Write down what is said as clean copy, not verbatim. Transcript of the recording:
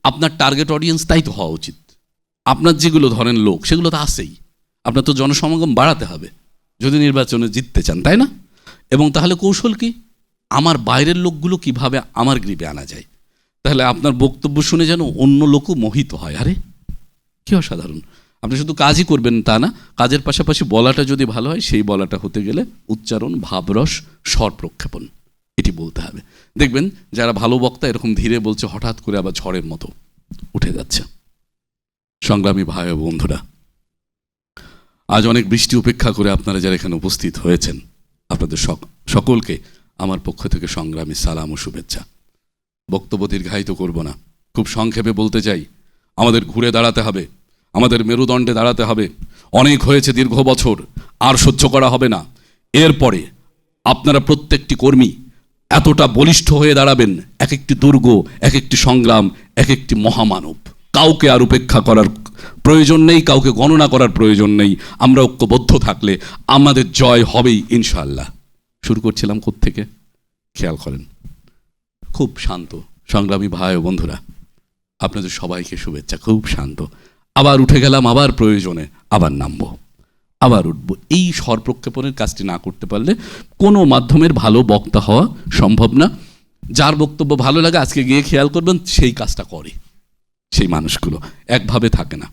আপনার target audience তাই তো হওয়া উচিত। আপনার যেগুলো ধরেন লোক, সেগুলো তো আসেই। আপনার তো জনসমাগম বাড়াতে হবে যদি নির্বাচনে জিততে চান, তাই না? এবং তাহলে কৌশল কি? আমার বাইরের লোকগুলো কিভাবে আমার গ্রিপে আনা যায়। তাহলে আপনার বক্তব্য শুনে যেন অন্য লোকও মোহিত হয়। আরে কি অসাধারণ! আপনি শুধু কাজই করবেন তা না, কাজের পাশাপাশি বলাটা যদি ভালো হয়, সেই বলাটা হতে গেলে উচ্চারণ, ভাবরস, স্বর প্রক্ষেপণ, এটি বলতে হবে। দেখবেন যারা ভালো বক্তা এরকম ধীরে বলছে, হঠাৎ করে আবার ঝড়ের মতো উঠে যাচ্ছে। সংগ্রামী ভাই ও বন্ধুরা, আজ অনেক বৃষ্টি উপেক্ষা করে আপনারা যারা এখানে উপস্থিত হয়েছেন, আপনাদের সকলকে আমার পক্ষ থেকে সংগ্রামী সালাম ও শুভেচ্ছা। বক্তব্য দীর্ঘায়িত করব না, খুব সংক্ষেপে বলতে চাই, আমাদের ঘুরে দাঁড়াতে হবে, আমাদের মেরুদণ্ডে দাঁড়াতে হবে। অনেক হয়েছে দীর্ঘ বছর, আর সহ্য করা হবে না। এরপরে আপনারা প্রত্যেকটি কর্মী এতটা বলিষ্ঠ হয়ে দাঁড়াবেন, এক একটি দুর্গ, এক একটি সংগ্রাম, এক একটি মহামানব। কাউকে আর উপেক্ষা করার প্রয়োজন নেই, কাউকে গণনা করার প্রয়োজন নেই। আমরা ঐক্যবদ্ধ থাকলে আমাদের জয় হবেই ইনশাআল্লাহ। শুরু করছিলাম কোত্থেকে খেয়াল করেন, খুব শান্ত। সংগ্রামী ভাই ও বন্ধুরা, আপনাদের সবাইকে শুভেচ্ছা। খুব শান্ত। আবার উঠে গেলাম, আবার প্রয়োজনে আবার নামবো, আবার উঠবো। এই স্বর প্রক্ষেপণের কাজটি না করতে পারলে কোনো মাধ্যমের ভালো বক্তা হওয়া সম্ভব না। যার বক্তব্য ভালো লাগে আজকে গিয়ে খেয়াল করবেন সেই কাজটা করে, সেই মানুষগুলো একভাবে থাকে না।